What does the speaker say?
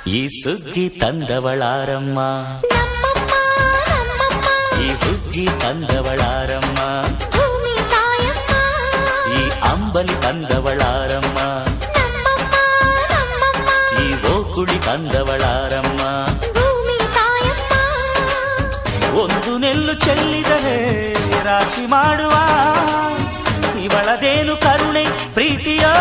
ಈ ಸುಗ್ಗಿ ತಂದವಳಾರಮ್ಮ, ಈ ಹುಗ್ಗಿ ತಂದವಳಾರಮ್ಮ, ಈ ಅಂಬಲಿ ತಂದವಳಾರಮ್ಮ, ಈ ಓಕುಳಿ ತಂದವಳಾರಮ್ಮ. ಒಂದು ನೆಲ್ಲು ಚೆಲ್ಲಿದರೆ ರಾಶಿ ಮಾಡುವ ಇವಳದೇನು ಕರುಣೆ ಪ್ರೀತಿಯೋ